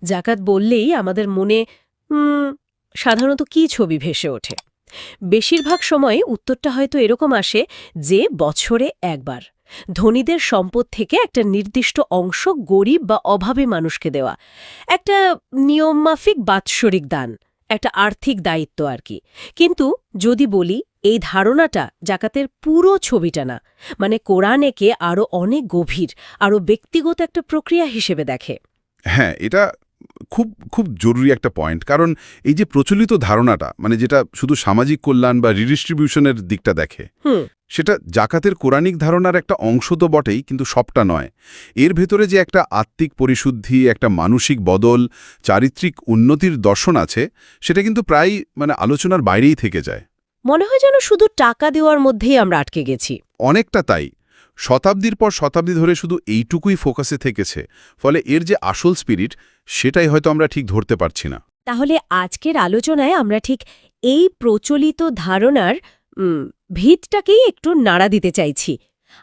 জাকাত বললেই আমাদের মনে সাধারণত কী ছবি ভেসে ওঠে? বেশিরভাগ সময় উত্তরটা হয়তো এরকম আসে যে বছরে একবার ধনীদের সম্পদ থেকে একটা নির্দিষ্ট অংশ গরিব বা অভাবী মানুষকে দেওয়া, একটা নিয়মমাফিক বাৎসরিক দান, একটা আর্থিক দায়িত্ব আর কি। কিন্তু যদি বলি এই ধারণাটা জাকাতের পুরো ছবিটা না, মানে কোরআন একে আরও অনেক গভীর, আরও ব্যক্তিগত একটা প্রক্রিয়া হিসেবে দেখে। হ্যাঁ, এটা খুব খুব জরুরি একটা পয়েন্ট। কারণ এই যে প্রচলিত ধারণাটা, মানে যেটা শুধু সামাজিক কল্যাণ বা রিডিস্ট্রিবিউশনের দিকটা দেখে, সেটা জাকাতের কোরআনিক ধারণার একটা অংশ তো বটেই, কিন্তু সবটা নয়। এর ভেতরে যে একটা আত্মিক পরিশুদ্ধি, একটা মানসিক বদল, চারিত্রিক উন্নতির দর্শন আছে, সেটা কিন্তু প্রায় আলোচনার বাইরেই থেকে যায়। মনে হয় যেন শুধু টাকা দেওয়ার মধ্যেই আমরা আটকে গেছি। অনেকটা তাই। শতাব্দীর পর শতাব্দী ধরে শুধু এইটুকুই ফোকাসে থেকেছে, ফলে এর যে আসল স্পিরিট, সেটাই হয়তো আমরা ঠিক ধরতে পারছি না। তাহলে আজকের আলোচনায় আমরা ঠিক এই প্রচলিত ধারণার ভিতটাকেই একটু নাড়া দিতে চাইছি।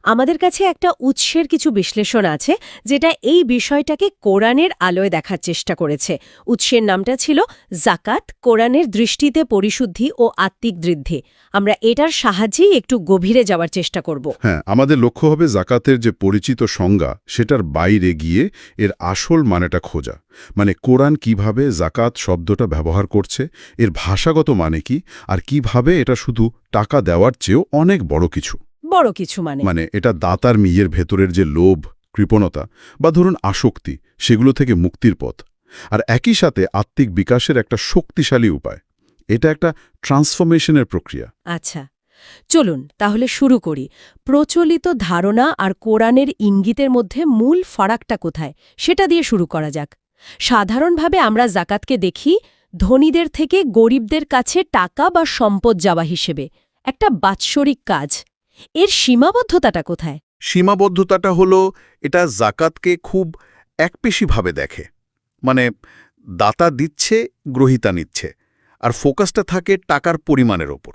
আমাদের কাছে একটা উৎসের কিছু বিশ্লেষণ আছে যেটা এই বিষয়টাকে কোরআনের আলোয় দেখার চেষ্টা করেছে। উৎসের নামটা ছিল জাকাত, কোরআনের দৃষ্টিতে পরিশুদ্ধি ও আত্মিক বৃদ্ধি। আমরা এটার সাহায্যেই একটু গভীরে যাওয়ার চেষ্টা করব। হ্যাঁ, আমাদের লক্ষ্য হবে জাকাতের যে পরিচিত সংজ্ঞা, সেটার বাইরে গিয়ে এর আসল মানেটা খোঁজা। মানে কোরআন কিভাবে জাকাত শব্দটা ব্যবহার করছে, এর ভাষাগত মানে কি, আর কিভাবে এটা শুধু টাকা দেওয়ার চেয়েও অনেক বড় কিছু। বড় কিছু মানে এটা দাতার নিজের ভেতরের যে লোভ, কৃপণতা বা ধরুন আসক্তি, সেগুলো থেকে মুক্তির পথ। আর একই সাথে আত্মিক বিকাশের একটা শক্তিশালী উপায়। এটা একটা ট্রান্সফরমেশনের প্রক্রিয়া। আচ্ছা, চলুন তাহলে শুরু করি। প্রচলিত ধারণা আর কোরআনের ইঙ্গিতের মধ্যে মূল ফারাকটা কোথায়, সেটা দিয়ে শুরু করা যাক। সাধারণভাবে আমরা জাকাতকে দেখি ধনীদের থেকে গরিবদের কাছে টাকা বা সম্পদ যাওয়া হিসেবে, একটা বাৎসরিক কাজ। এর সীমাবদ্ধতাটা কোথায়? সীমাবদ্ধতাটা হলো, এটা জাকাতকে খুব একপেশিভাবে দেখে। মানে দাতা দিচ্ছে, গ্রহীতা নিচ্ছে, আর ফোকাসটা থাকে টাকার পরিমাণের ওপর।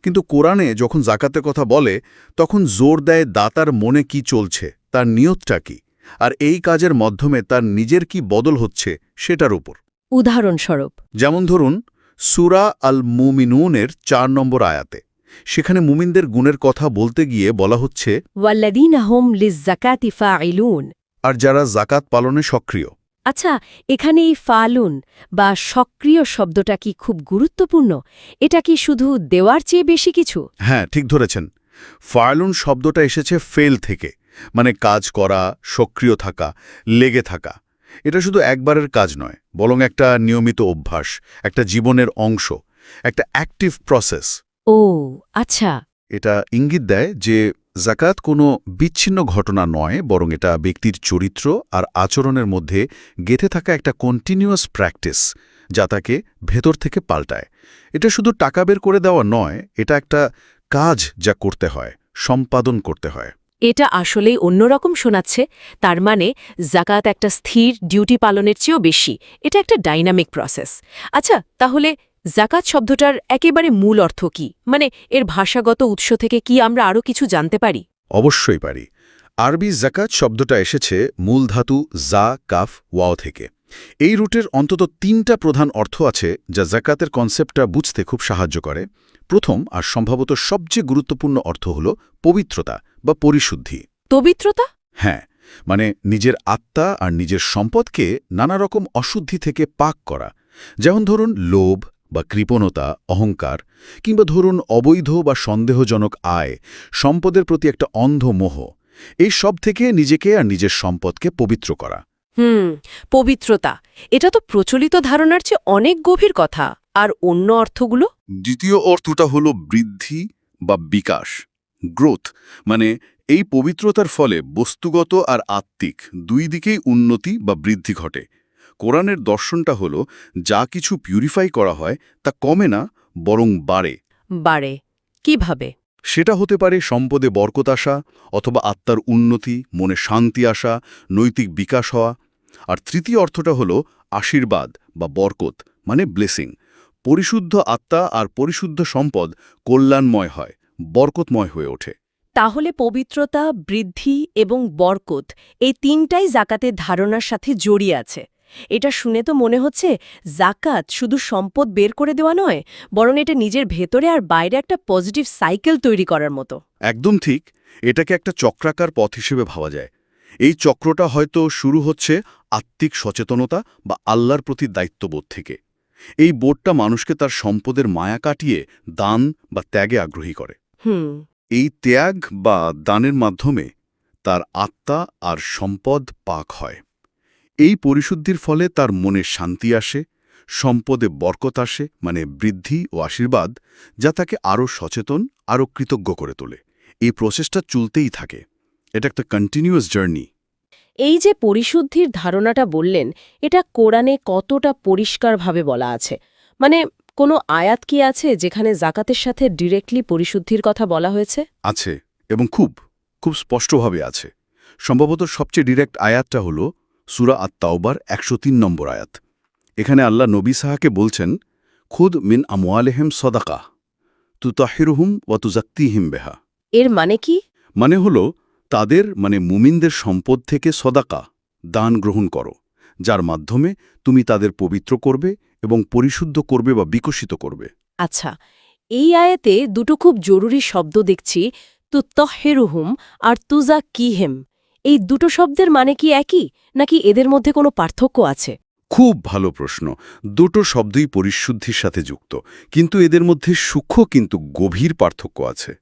কিন্তু কোরআনে যখন জাকাতের কথা বলে, তখন জোর দেয় দাতার মনে কি চলছে, তার নিয়তটা কি, আর এই কাজের মাধ্যমে তার নিজের কি বদল হচ্ছে সেটার উপর। উদাহরণস্বরূপ যেমন ধরুন সূরা আল মুমিনুনের ৪ নম্বর আয়াতে, সেখানে মুমিনদের গুণের কথা বলতে গিয়ে বলা হচ্ছে, ওয়াল্লাযীনা হুম লিয-যাকাতি ফাঈলুন। আর যারা জাকাত পালনে সক্রিয়। আচ্ছা, এখানে এই ফালুন বা সক্রিয় শব্দটা কি খুব গুরুত্বপূর্ণ? এটা কি শুধু দেওয়ার চেয়ে বেশি কিছু? হ্যাঁ, ঠিক ধরেছেন। ফায়লুন শব্দটা এসেছে ফেল থেকে, মানে কাজ করা, সক্রিয় থাকা, লেগে থাকা। এটা শুধু একবারের কাজ নয়, বরং একটা নিয়মিত অভ্যাস, একটা জীবনের অংশ, একটা অ্যাক্টিভ প্রসেস। ও আচ্ছা। এটা ইঙ্গিত দেয় যে জাকাত কোনো বিচ্ছিন্ন ঘটনা নয়, বরং এটা ব্যক্তির চরিত্র আর আচরণের মধ্যে গেঁথে থাকা একটা কন্টিনিউয়াস প্র্যাকটিস, যা তাকে ভেতর থেকে পাল্টায়। এটা শুধু টাকা বের করে দেওয়া নয়, এটা একটা কাজ যা করতে হয়, সম্পাদন করতে হয়। এটা আসলেই অন্যরকম শোনাচ্ছে। তার মানে জাকাত একটা স্থির ডিউটি পালনের চেয়েও বেশি, এটা একটা ডাইনামিক প্রসেস। আচ্ছা, তাহলে জাকাত শব্দটার একেবারে মূল অর্থ কি? মানে এর ভাষাগত উৎস থেকে কি আমরা আরও কিছু জানতে পারি? অবশ্যই পারি। আরবি জাকাত শব্দটা এসেছে মূল ধাতু জা কাফ ওয়াও থেকে। এই রুটের অন্তত ৩টা প্রধান অর্থ আছে, যা জাকাতের কনসেপ্টটা বুঝতে খুব সাহায্য করে। প্রথম আর সম্ভবত সবচেয়ে গুরুত্বপূর্ণ অর্থ হল পবিত্রতা বা পরিশুদ্ধি। পবিত্রতা? হ্যাঁ, মানে নিজের আত্মা আর নিজের সম্পদকে নানা রকম অশুদ্ধি থেকে পাক করা। যেমন ধরুন লোভ বা কৃপণতা, অহংকার, কিংবা ধরুন অবৈধ বা সন্দেহজনক আয়, সম্পদের প্রতি একটা অন্ধ মোহ। এই সব থেকে নিজেকে আর নিজের সম্পদকে পবিত্র করা। পবিত্রতা, এটা তো প্রচলিত ধারণার চেয়ে অনেক গভীর কথা। আর অন্য অর্থগুলো? দ্বিতীয় অর্থটা হলো বৃদ্ধি বা বিকাশ, গ্রোথ। মানে এই পবিত্রতার ফলে বস্তুগত আর আত্মিক দুই দিকেই উন্নতি বা বৃদ্ধি ঘটে। কোরআনের দর্শনটা হলো, যা কিছু পিউরিফাই করা হয় তা কমে না, বরং বাড়ে। বাড়ে কিভাবে? সেটা হতে পারে সম্পদে বরকত আসা, অথবা আত্মার উন্নতি, মনে শান্তি আসা, নৈতিক বিকাশ হওয়া। আর তৃতীয় অর্থটা হলো আশীর্বাদ বা বরকত, মানে ব্লেসিং। পরিশুদ্ধ আত্মা আর পরিশুদ্ধ সম্পদ কল্যাণময় হয়, বরকতময় হয়ে ওঠে। তাহলে পবিত্রতা, বৃদ্ধি এবং বরকত, এই তিনটাই জাকাতের ধারণার সাথে জড়িয়ে আছে। এটা শুনে তো মনে হচ্ছে জাকাত শুধু সম্পদ বের করে দেওয়া নয়, বরং এটা নিজের ভেতরে আর বাইরে একটা পজিটিভ সাইকেল তৈরি করার মতো। একদম ঠিক। এটাকে একটা চক্রাকার পথ হিসেবে ভাবা যায়। এই চক্রটা হয়তো শুরু হচ্ছে আত্মিক সচেতনতা বা আল্লাহর প্রতি দায়িত্ববোধ থেকে। এই বোধটা মানুষকে তার সম্পদের মায়া কাটিয়ে দান বা ত্যাগে আগ্রহী করে। এই ত্যাগ বা দানের মাধ্যমে তার আত্মা আর সম্পদ পাক হয়। এই পরিশুদ্ধির ফলে তার মনে শান্তি আসে, সম্পদে বরকত আসে, মানে বৃদ্ধি ও আশীর্বাদ, যা তাকে আরও সচেতন, আরও কৃতজ্ঞ করে তোলে। এই প্রসেসটা চলতেই থাকে। এটা একটা কন্টিনিউয়াস জার্নি। এই যে পরিশুদ্ধির ধারণাটা বললেন, এটা কোরআনে কতটা পরিষ্কারভাবে বলা আছে? মানে কোনো আয়াত কি আছে যেখানে জাকাতের সাথে ডিরেক্টলি পরিশুদ্ধির কথা বলা হয়েছে? আছে, এবং খুব খুব স্পষ্টভাবে আছে। সম্ভবত সবচেয়ে ডিরেক্ট আয়াতটা হল সূরা আত-তাওবার ১০৩ নম্বর আয়াত। এখানে আল্লাহ নবী সাহাকে বলছেন, খুদ মিন আমওয়ালিহিম সদাকা তুতাহিরুহুম ওয়া তুজাক্কিহিম বিহা। এর মানে কি? মানে হলো তাদের, মানে মুমিনদের সম্পদ থেকে সদাকা, দান গ্রহণ করো, যার মাধ্যমে তুমি তাদের পবিত্র করবে এবং পরিশুদ্ধ করবে বা বিকশিত করবে। আচ্ছা, এই আয়াতে দুটো খুব জরুরি শব্দ দেখছি, তুত্তাহিরুহুম আর তুজাক্কিহিম। এই দুটো শব্দের মানে কি একই, নাকি এদের মধ্যে কোনো পার্থক্য আছে? খুব ভালো প্রশ্ন। দুটো শব্দই পরিশুদ্ধির সাথে যুক্ত, কিন্তু এদের মধ্যে সূক্ষ্ম কিন্তু গভীর পার্থক্য আছে।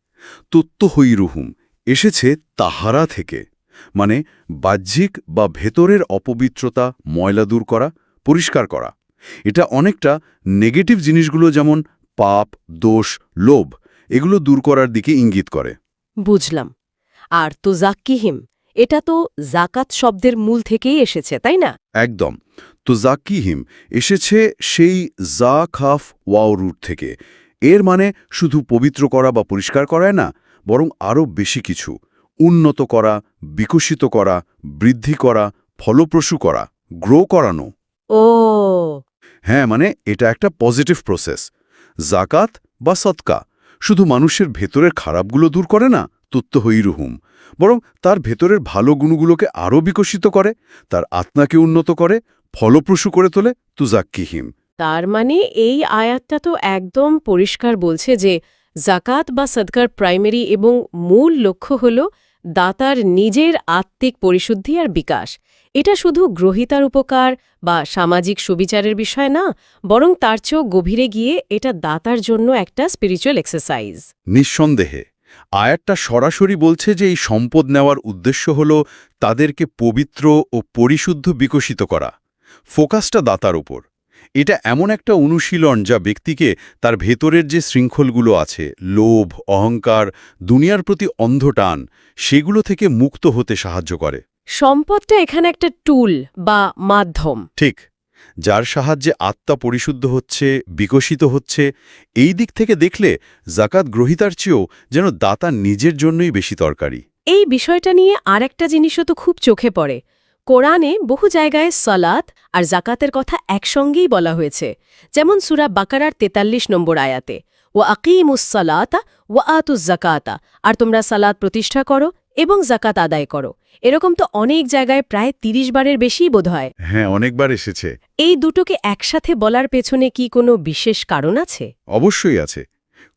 তুত্তহৈরুহুম এসেছে তাহারা থেকে, মানে বাহ্যিক বা ভেতরের অপবিত্রতা, ময়লা দূর করা, পরিষ্কার করা। এটা অনেকটা নেগেটিভ জিনিসগুলো, যেমন পাপ, দোষ, লোভ, এগুলো দূর করার দিকে ইঙ্গিত করে। বুঝলাম। আর তুজাক্কিহিম, এটা তো জাকাত শব্দের মূল থেকেই এসেছে, তাই না? একদম। তো জাকিহিম এসেছে সেই জা খাফ ওয়াও রুট থেকে। এর মানে শুধু পবিত্র করা বা পরিষ্কার করায় না, বরং আরও বেশি কিছু। উন্নত করা, বিকশিত করা, বৃদ্ধি করা, ফলপ্রসূ করা, গ্রো করানো। ও, হ্যাঁ, মানে এটা একটা পজিটিভ প্রসেস। জাকাত বা সদকা শুধু মানুষের ভেতরের খারাপগুলো দূর করে না, তুত্তহৈরুহুম, বরং তার ভেতরের ভালো গুণগুলোকে আরও বিকশিত করে, তার আত্মাকে উন্নত করে, ফলপ্রসূ করে তোলে, তুজাক্কিহিম। তার মানে এই আয়াতটা তো একদম পরিষ্কার বলছে যে জাকাত বা সদকার প্রাইমারি এবং মূল লক্ষ্য হল দাতার নিজের আত্মিক পরিশুদ্ধি আর বিকাশ। এটা শুধু গ্রহীতার উপকার বা সামাজিক সুবিচারের বিষয় না, বরং তার চেয়েও গভীরে গিয়ে এটা দাতার জন্য একটা স্পিরিচুয়াল এক্সারসাইজ। নিঃসন্দেহে আয়াতটা সরাসরি বলছে যে এই সম্পদ নেওয়ার উদ্দেশ্য হল তাদেরকে পবিত্র ও পরিশুদ্ধ বিকশিত করা। ফোকাসটা দাতার উপর। এটা এমন একটা অনুশীলন যা ব্যক্তিকে তার ভেতরের যে শৃঙ্খলগুলো আছে, লোভ, অহংকার, দুনিয়ার প্রতি অন্ধ টান, সেগুলো থেকে মুক্ত হতে সাহায্য করে। সম্পদটা এখানে একটা টুল বা মাধ্যম। ঠিক, যার সাহায্যে আত্মা পরিশুদ্ধ হচ্ছে, বিকশিত হচ্ছে। এই দিক থেকে দেখলে জাকাত গ্রহীতার চেয়েও যেন দাতা নিজের জন্যই বেশি দরকারি। এই বিষয়টা নিয়ে আরেকটা জিনিসও তো খুব চোখে পড়ে। কোরআনে বহু জায়গায় সালাত আর জাকাতের কথা একসঙ্গেই বলা হয়েছে, যেমন সূরা বাকারার ৪৩ নম্বর আয়াতে, ওয়া আকিমুস সালাতা ওয়া আতুজ জাকাতা, আর তোমরা সালাত প্রতিষ্ঠা করো এবং জাকাত আদায় করো। এরকম তো অনেক জায়গায় প্রায় ৩০ বারের বেশিই বোধহয়। হ্যাঁ, অনেকবার এসেছে। এই দুটোকে একসাথে বলার পেছনে কি কোনো বিশেষ কারণ আছে? অবশ্যই আছে।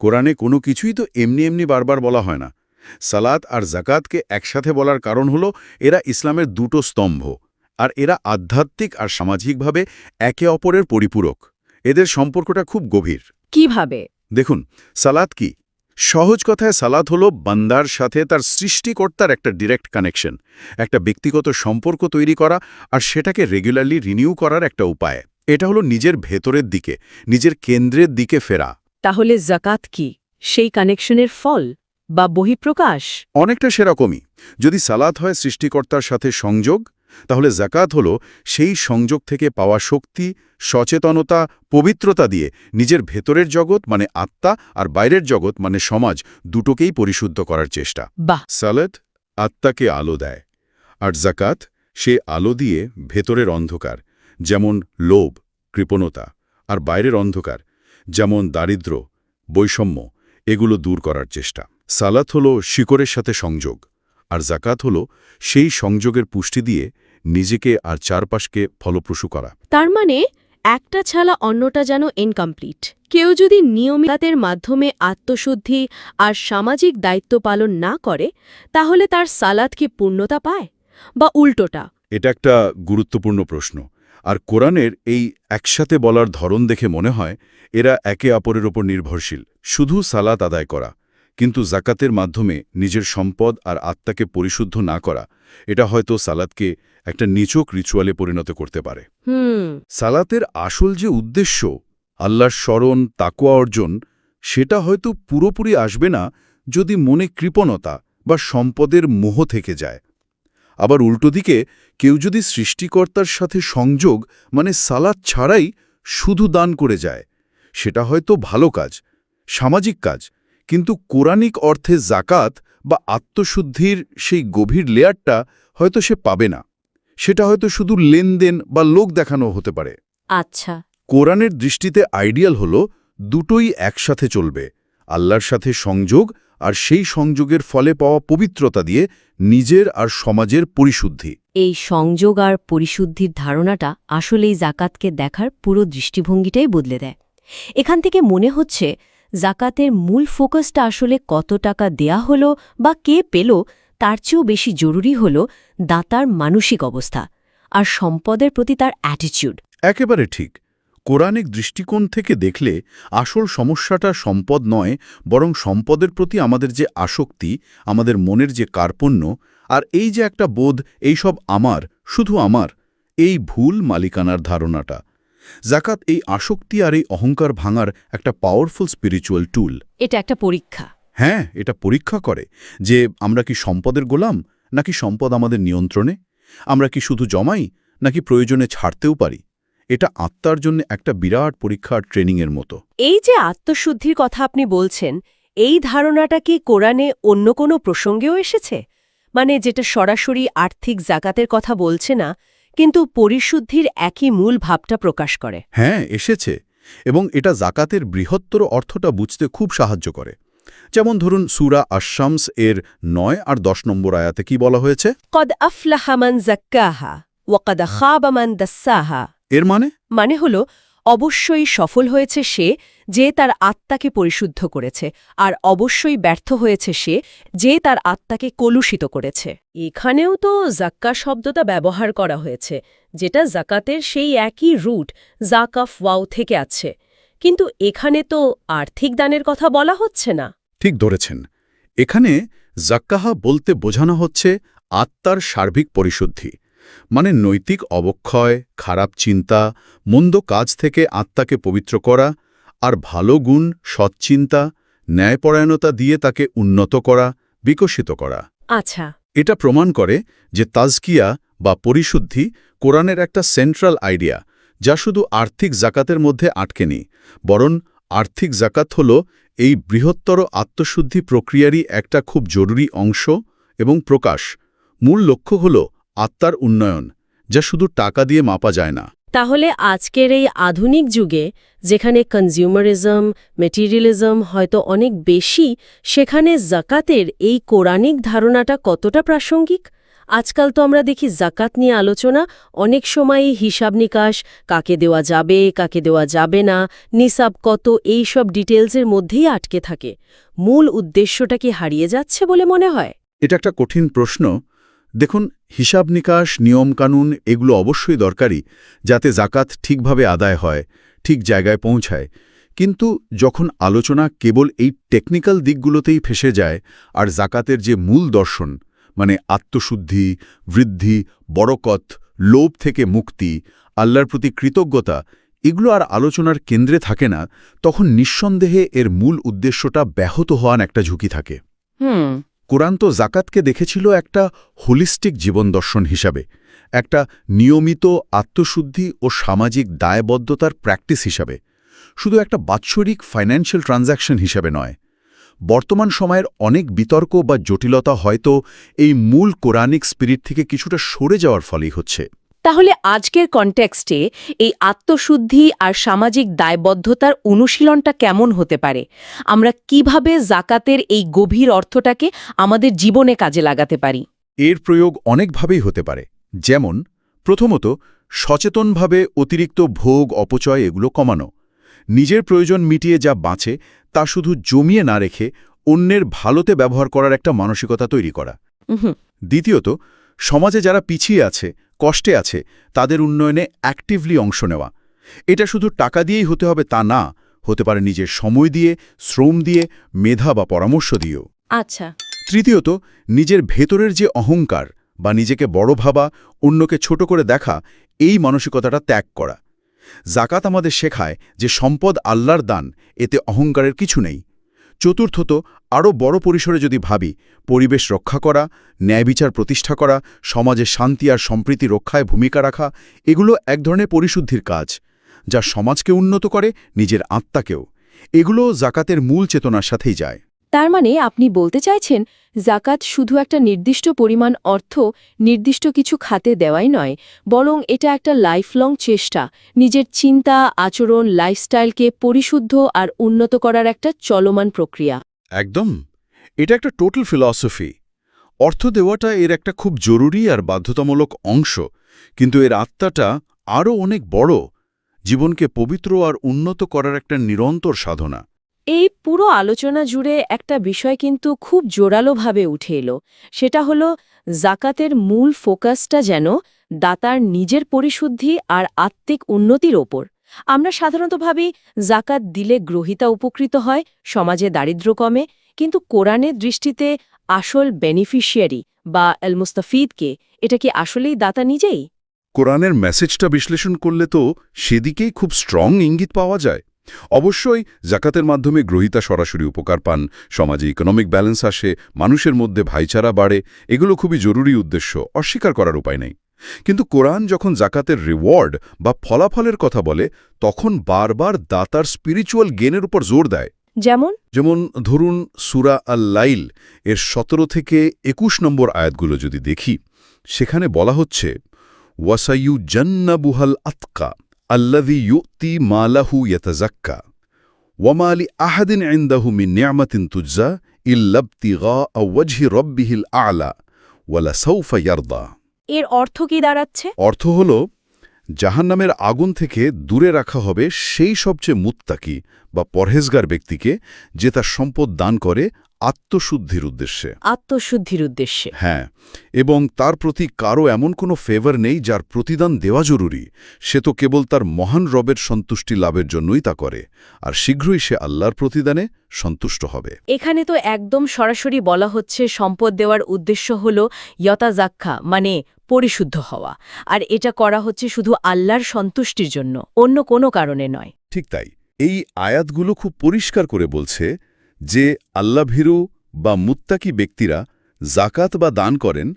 কোরআনে কোনো কিছুই তো এমনি এমনি বারবার বলা হয় না। সালাত আর জাকাতকে একসাথে বলার কারণ হলো এরা ইসলামের দুটো স্তম্ভ, আর এরা আধ্যাত্মিক আর সামাজিকভাবে একে অপরের পরিপূরক। এদের সম্পর্কটা খুব গভীর। কিভাবে? দেখুন, সালাত কি? সহজ কথায় সালাত হলো বান্দার সাথে তার সৃষ্টিকর্তার একটা ডিরেক্ট কানেকশন, একটা ব্যক্তিগত সম্পর্ক তৈরি করা আর সেটাকে রেগুলারলি রিনিউ করার একটা উপায়। এটা হলো নিজের ভেতরের দিকে, নিজের কেন্দ্রের দিকে ফেরা। তাহলে জাকাত কি সেই কানেকশনের ফল বা বহিঃপ্রকাশ? অনেকটা সেরকমই। যদি সালাত হয় সৃষ্টিকর্তার সাথে সংযোগ, তাহলে জাকাত হলো সেই সংযোগ থেকে পাওয়া শক্তি, সচেতনতা, পবিত্রতা দিয়ে নিজের ভেতরের জগৎ মানে আত্মা আর বাইরের জগৎ মানে সমাজ দুটোকেই পরিশুদ্ধ করার চেষ্টা। বাহ! সালাত আত্মাকে আলো দেয়, আর জাকাত সে আলো দিয়ে ভেতরের অন্ধকার, যেমন লোভ, কৃপণতা, আর বাইরের অন্ধকার, যেমন দারিদ্র্য, বৈষম্য, এগুলো দূর করার চেষ্টা। সালাত হলো শিকড়ের সাথে সংযোগ, আর জাকাত হলো সেই সংযোগের পুষ্টি দিয়ে নিজেকে আর চারপাশকে ফলপ্রসূ করা। তার মানে একটা ছাড়া অন্যটা যেন ইনকমপ্লিট। কেউ যদি নিয়মিতের মাধ্যমে আত্মশুদ্ধি আর সামাজিক দায়িত্ব পালন না করে তাহলে তার সালাত কি পূর্ণতা পায়, বা উল্টোটা? এটা একটা গুরুত্বপূর্ণ প্রশ্ন। আর কোরআনের এই একসাথে বলার ধরন দেখে মনে হয় এরা একে অপরের ওপর নির্ভরশীল। শুধু সালাত আদায় করা কিন্তু জাকাতের মাধ্যমে নিজের সম্পদ আর আত্মাকে পরিশুদ্ধ না করা, এটা হয়তো সালাতকে একটা নিছক রিচুয়ালে পরিণত করতে পারে। সালাতের আসল যে উদ্দেশ্য, আল্লাহর স্মরণ, তাকওয়া অর্জন, সেটা হয়তো পুরোপুরি আসবে না যদি মনে কৃপণতা বা সম্পদের মোহ থেকে যায়। আবার উল্টো দিকে কেউ যদি সৃষ্টিকর্তার সাথে সংযোগ মানে সালাত ছাড়াই শুধু দান করে যায়, সেটা হয়তো ভালো কাজ, সামাজিক কাজ, কিন্তু কোরআনিক অর্থে জাকাত বা আত্মশুদ্ধির সেই গভীর লেয়ারটা হয়তো সে পাবে না। সেটা হয়তো শুধু লেনদেন বা লোক দেখানো হতে পারে। আচ্ছা, কোরআনের দৃষ্টিতে আইডিয়াল হল দুটোই একসাথে চলবে, আল্লাহর সাথে সংযোগ আর সেই সংযোগের ফলে পাওয়া পবিত্রতা দিয়ে নিজের আর সমাজের পরিশুদ্ধি। এই সংযোগ আর পরিশুদ্ধির ধারণাটা আসলেই জাকাতকে দেখার পুরো দৃষ্টিভঙ্গিটাই বদলে দেয়। এখান থেকে মনে হচ্ছে জাকাতের মূল ফোকাসটা আসলে কত টাকা দেয়া হলো বা কে পেল তার চেয়েও বেশি জরুরি হল দাতার মানসিক অবস্থা আর সম্পদের প্রতি তার অ্যাটিটিউড। একেবারে ঠিক। কোরআনিক দৃষ্টিকোণ থেকে দেখলে আসল সমস্যাটা সম্পদ নয়, বরং সম্পদের প্রতি আমাদের যে আসক্তি, আমাদের মনের যে কার্পণ্য, আর এই যে একটা বোধ এইসব আমার, শুধু আমার, এই ভুল মালিকানার ধারণাটা। জাকাত এই আসক্তি আর এই অহংকার ভাঙার একটা পাওয়ারফুল স্পিরিচুয়াল টুল। এটা একটা পরীক্ষা। হ্যাঁ, এটা পরীক্ষা করে যে আমরা কি সম্পদের গোলাম, নাকি সম্পদ আমাদের নিয়ন্ত্রণে? আমরা কি শুধু জমাই, নাকি প্রয়োজনে ছাড়তেও পারি? এটা আত্মার জন্য একটা বিরাট পরীক্ষার ট্রেনিংয়ের মতো। এই যে আত্মশুদ্ধির কথা আপনি বলছেন, এই ধারণাটা কি কোরআনে অন্য কোনো প্রসঙ্গেও এসেছে? মানে যেটা সরাসরি আর্থিক জাকাতের কথা বলছে না, কিন্তু পরিশুদ্ধির একই মূল ভাবটা প্রকাশ করে? হ্যাঁ, এসেছে, এবং এটা জাকাতের বৃহত্তর অর্থটা বুঝতে খুব সাহায্য করে। যেমন ধরুন সূরা আশ-শামস এর 9 আর 10 নম্বর আয়াতে কি বলা হয়েছে? কদ আফলাহা মান যাক্কাহা ওয়া কদ খাবা মান দাসসাহা। এর মানে হলো অবশ্যই সফল হয়েছে সে যে তার আত্মাকে পরিশুদ্ধ করেছে, আর অবশ্যই ব্যর্থ হয়েছে সে যে তার আত্মাকে কলুষিত করেছে। এখানেও তো জাক্কা শব্দটা ব্যবহার করা হয়েছে, যেটা জাকাতের সেই একই রুট জাকাফ ওয়াও থেকে আছে, কিন্তু এখানে তো আর্থিক দানের কথা বলা হচ্ছে না। ঠিক ধরেছেন। এখানে জাক্কাহা বলতে বোঝানো হচ্ছে আত্মার সার্বিক পরিশুদ্ধি, মানে নৈতিক অবক্ষয়, খারাপ চিন্তা, মন্দ কাজ থেকে আত্মাকে পবিত্র করা, আর ভালো গুণ, সৎচিন্তা, ন্যায়পরায়ণতা দিয়ে তাকে উন্নত করা, বিকশিত করা। আচ্ছা, এটা প্রমাণ করে যে তাজকিয়া বা পরিশুদ্ধি কোরআনের একটা সেন্ট্রাল আইডিয়া, যা শুধু আর্থিক জাকাতের মধ্যে আটকে নেই, বরং আর্থিক জাকাত হল এই বৃহত্তর আত্মশুদ্ধি প্রক্রিয়ারই একটা খুব জরুরি অংশ এবং প্রকাশ। মূল লক্ষ্য হল আত্মার উন্নয়ন, যা শুধু টাকা দিয়ে মাপা যায় না। তাহলে আজকের এই আধুনিক যুগে যেখানে কনজিউমারিজম, মেটেরিয়ালিজম হয়তো অনেক বেশি, সেখানে জাকাতের এই কোরআনিক ধারণাটা কতটা প্রাসঙ্গিক? আজকাল তো আমরা দেখি জাকাত নিয়ে আলোচনা অনেক সময়ই হিসাব নিকাশ, কাকে দেওয়া যাবে, কাকে দেওয়া যাবে না, নিসাব কত, এই সব ডিটেলসের মধ্যেই আটকে থাকে। মূল উদ্দেশ্যটা কি হারিয়ে যাচ্ছে বলে মনে হয়? এটা একটা কঠিন প্রশ্ন। দেখুন, হিসাব নিকাশ, নিয়মকানুন এগুলো অবশ্যই দরকারি, যাতে জাকাত ঠিকভাবে আদায় হয়, ঠিক জায়গায় পৌঁছায়। কিন্তু যখন আলোচনা কেবল এই টেকনিক্যাল দিকগুলোতেই ফেসে যায়, আর জাকাতের যে মূল দর্শন, মানে আত্মশুদ্ধি, বৃদ্ধি, বরকত, লোভ থেকে মুক্তি, আল্লাহর প্রতি কৃতজ্ঞতা, এগুলো আর আলোচনার কেন্দ্রে থাকে না, তখন নিঃসন্দেহে এর মূল উদ্দেশ্যটা ব্যাহত হওয়ার একটা ঝুঁকি থাকে। কোরআন তো জাকাতকে দেখেছিল একটা হোলিস্টিক জীবন দর্শন হিসাবে, একটা নিয়মিত আত্মশুদ্ধি ও সামাজিক দায়বদ্ধতার প্র্যাকটিস হিসাবে, শুধু একটা বাৎসরিক ফাইন্যান্সিয়াল ট্রানজ্যাকশন হিসাবে নয়। বর্তমান সময়ের অনেক বিতর্ক বা জটিলতা হয়তো এই মূল কোরআনিক স্পিরিট থেকে কিছুটা সরে যাওয়ার ফলেই হচ্ছে। তাহলে আজকের কনটেক্সটে এই আত্মশুদ্ধি আর সামাজিক দায়বদ্ধতার অনুশীলনটা কেমন হতে পারে? আমরা কিভাবে জাকাতের এই গভীর অর্থটাকে আমাদের জীবনে কাজে লাগাতে পারি? এর প্রয়োগ অনেকভাবেই হতে পারে। যেমন প্রথমত, সচেতনভাবে অতিরিক্ত ভোগ অপচয় এগুলো কমানো। নিজের প্রয়োজন মিটিয়ে যা বাঁচে তা শুধু জমিয়ে না রেখে অন্যের ভালোতে ব্যবহার করার একটা মানসিকতা তৈরি করা। দ্বিতীয়ত, সমাজে যারা পিছিয়ে আছে, কষ্টে আছে, তাদের উন্নয়নে অ্যাক্টিভলি অংশ নেওয়া। এটা শুধু টাকা দিয়েই হতে হবে তা না, হতে পারে নিজের সময় দিয়ে, শ্রম দিয়ে, মেধা বা পরামর্শ দিয়েও। আচ্ছা। তৃতীয়ত, নিজের ভেতরের যে অহংকার বা নিজেকে বড় ভাবা, অন্যকে ছোট করে দেখা, এই মানসিকতাটা ত্যাগ করা। জাকাত আমাদের শেখায় যে সম্পদ আল্লাহর দান, এতে অহংকারের কিছু নেই। চতুর্থত, আরও বড় পরিসরে যদি ভাবি, পরিবেশ রক্ষা করা, ন্যায়বিচার প্রতিষ্ঠা করা, সমাজে শান্তি আর সম্প্রীতি রক্ষায় ভূমিকা রাখা, এগুলো এক ধরনের পরিশুদ্ধির কাজ, যা সমাজকে উন্নত করে, নিজের আত্মাকেও। এগুলো জাকাতের মূল চেতনার সাথেই যায়। তার মানে আপনি বলতে চাইছেন জাকাত শুধু একটা নির্দিষ্ট পরিমাণ অর্থ নির্দিষ্ট কিছু খাতে দেওয়াই নয়, বরং এটা একটা লাইফলং চেষ্টা, নিজের চিন্তা, আচরণ, লাইফস্টাইলকে পরিশুদ্ধ আর উন্নত করার একটা চলমান প্রক্রিয়া। একদম। এটা একটা টোটাল ফিলসফি। অর্থ দেওয়াটা এর একটা খুব জরুরি আর বাধ্যতামূলক অংশ, কিন্তু এর আত্মাটা আরও অনেক বড়, জীবনকে পবিত্র আর উন্নত করার একটা নিরন্তর সাধনা। এই পুরো আলোচনা জুড়ে একটা বিষয় কিন্তু খুব জোরালোভাবে উঠে এলো, সেটা হলো জাকাতের মূল ফোকাসটা যেন দাতার নিজের পরিশুদ্ধি আর আত্মিক উন্নতির ওপর। আমরা সাধারণত ভাবি জাকাত দিলে গ্রহীতা উপকৃত হয়, সমাজে দারিদ্র্য কমে, কিন্তু কোরআনের দৃষ্টিতে আসল বেনিফিশিয়ারি বা আল মুস্তাফিদকে, এটা কি আসলেই দাতা নিজেই? কোরআনের মেসেজটা বিশ্লেষণ করলে তো সেদিকেই খুব স্ট্রং ইঙ্গিত পাওয়া যায়। অবশ্যই জাকাতের মাধ্যমে গ্রহীতা সরাসরি উপকার পান, সমাজে ইকোনমিক ব্যালেন্স আসে, মানুষের মধ্যে ভাইচারা বাড়ে, এগুলো খুবই জরুরি উদ্দেশ্য, অস্বীকার করার উপায় নেই। কিন্তু কোরআন যখন জাকাতের রিওয়ার্ড বা ফলাফলের কথা বলে, তখন বারবার দাতার স্পিরিচুয়াল গেনের উপর জোর দেয়। যেমন ধরুন সূরা আল-লাইল এর ১৭ থেকে ২১ নম্বর আয়াতগুলো যদি দেখি, সেখানে বলা হচ্ছে ওয়াসাইয়ুজান্নাবুহাল আতকা আল্লাযী ইউতি মালাহু ইয়াতাযাক্কা ওয়ামা লিআহাদিন ইনদাহু মিন নি'মাতিন তুজজা ইল্লা ইবতিগাআ ওয়াজহি রাব্বিহিল আ'লা ওয়ালাসাউফা ইয়ারদা। এর অর্থ কি দাঁড়াচ্ছে? অর্থ হল, জাহান্নামের আগুন থেকে দূরে রাখা হবে সেই সবচেয়ে মুত্তাকি বা পরহেজগার ব্যক্তিকে, যে তার সম্পদ দান করে আত্মশুদ্ধির উদ্দেশ্যে। আত্মশুদ্ধির উদ্দেশ্যে। হ্যাঁ, এবং তার প্রতি কারও এমন কোনো ফেভার নেই যার প্রতিদান দেওয়া জরুরি। সে তো কেবল তার মহান রবের সন্তুষ্টি লাভের জন্যই তা করে, আর শীঘ্রই সে আল্লাহর প্রতিদানে সন্তুষ্ট হবে। এখানে তো একদম সরাসরি বলা হচ্ছে সম্পদ দেওয়ার উদ্দেশ্য হল ইয়াতাযাক্কা, মানে পরিশুদ্ধ হওয়া, আর এটা করা হচ্ছে শুধু আল্লাহর সন্তুষ্টির জন্য, অন্য কোনো কারণে নয়। ঠিক তাই। এই আয়াতগুলো খুব পরিষ্কার করে বলছে যে আল্লাহভীরু বা মুত্তাকি ব্যক্তিরা জাকাত বা দান করেন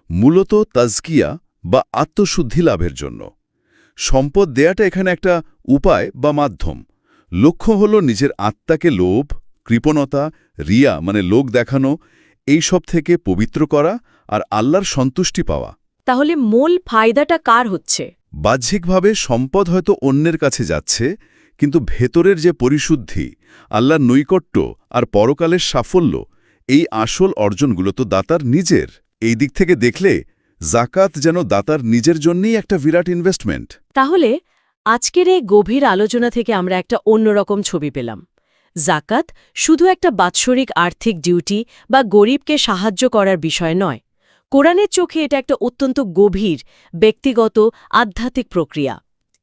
মূলত তাজকিয়া বা আত্মশুদ্ধি লাভের জন্য। সম্পদ দেয়াটা এখানে একটা উপায় বা মাধ্যম। লক্ষ্য হল নিজের আত্মাকে লোভ, কৃপণতা, রিয়া মানে লোক দেখানো, এই সব থেকে পবিত্র করা আর আল্লাহর সন্তুষ্টি পাওয়া। তাহলে মূল ফায়দাটা কার হচ্ছে? বাহ্যিকভাবে সম্পদ হয়তো অন্যের কাছে যাচ্ছে, কিন্তু ভেতরের যে পরিশুদ্ধি, আল্লাহর নৈকট্য আর পরকালের সাফল্য, এই আসল অর্জনগুলো তো দাতার নিজের। এই দিক থেকে দেখলে জাকাত যেন দাতার নিজের জন্যই একটা বিরাট ইনভেস্টমেন্ট। তাহলে আজকের এই গভীর আলোচনা থেকে আমরা একটা অন্যরকম ছবি পেলাম। জাকাত শুধু একটা বাৎসরিক আর্থিক ডিউটি বা গরিবকে সাহায্য করার বিষয় নয়। কোরআনের চোখে এটা একটা অত্যন্ত গভীর, ব্যক্তিগত, আধ্যাত্মিক প্রক্রিয়া।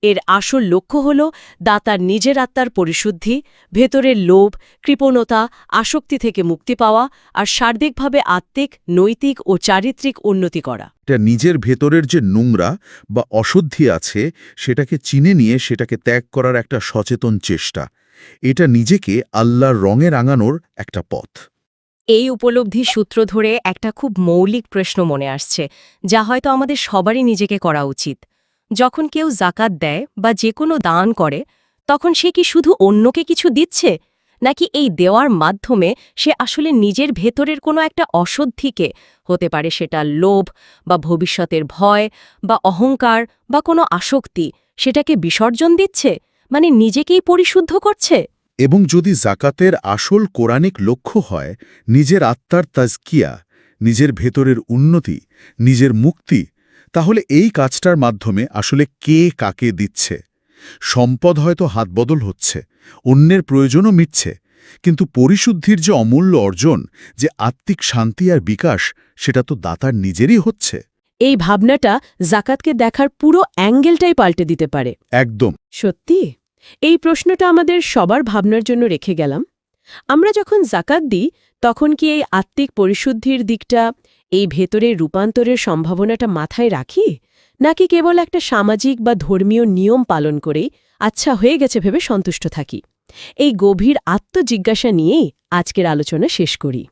এর আসল লক্ষ্য হল দাতার নিজের আত্মার পরিশুদ্ধি, ভেতরের লোভ, কৃপণতা, আসক্তি থেকে মুক্তি পাওয়া আর সার্বিকভাবে আত্মিক, নৈতিক ও চারিত্রিক উন্নতি করা। এটা নিজের ভেতরের যে নোংরা বা অশুদ্ধি আছে সেটাকে চিনে নিয়ে সেটাকে ত্যাগ করার একটা সচেতন চেষ্টা। এটা নিজেকে আল্লাহর রঙে রাঙানোর একটা পথ। এই উপলব্ধির সূত্র ধরে একটা খুব মৌলিক প্রশ্ন মনে আসছে, যা হয়তো আমাদের সবারই নিজেকে করা উচিত। যখন কেউ জাকাত দেয় বা যে কোনো দান করে, তখন সে কি শুধু অন্যকে কিছু দিচ্ছে, নাকি এই দেওয়ার মাধ্যমে সে আসলে নিজের ভেতরের কোনো একটা অশুদ্ধিকে, হতে পারে সেটা লোভ বা ভবিষ্যতের ভয় বা অহংকার বা কোনো আসক্তি, সেটাকে বিসর্জন দিচ্ছে, মানে নিজেকেই পরিশুদ্ধ করছে? এবং যদি জাকাতের আসল কোরআনিক লক্ষ্য হয় নিজের আত্মার তাজকিয়া, নিজের ভেতরের উন্নতি, নিজের মুক্তি, তাহলে এই কাজটার মাধ্যমে আসলে কে কাকে দিচ্ছে? সম্পদ হয়তো হাতবদল হচ্ছে, অন্যের প্রয়োজনও মিটছে, কিন্তু পরিশুদ্ধির যে অমূল্য অর্জন, যে আত্মিক শান্তি আর বিকাশ, সেটা তো দাতার নিজেরই হচ্ছে। এই ভাবনাটা জাকাতকে দেখার পুরো অ্যাঙ্গেলটাই পাল্টে দিতে পারে। একদম। সত্যি এই প্রশ্নটা আমাদের সবার ভাবনার জন্য রেখে গেলাম। আমরা যখন জাকাত দিই তখন কি এই আত্মিক পরিশুদ্ধির দিকটা, এই ভেতরের রূপান্তরের সম্ভাবনাটা মাথায় রাখি, নাকি কেবল একটা সামাজিক বা ধর্মীয় নিয়ম পালন করেই আচ্ছা হয়ে গেছে ভেবে সন্তুষ্ট থাকি? এই গভীর আত্মজিজ্ঞাসা নিয়েই আজকের আলোচনা শেষ করি।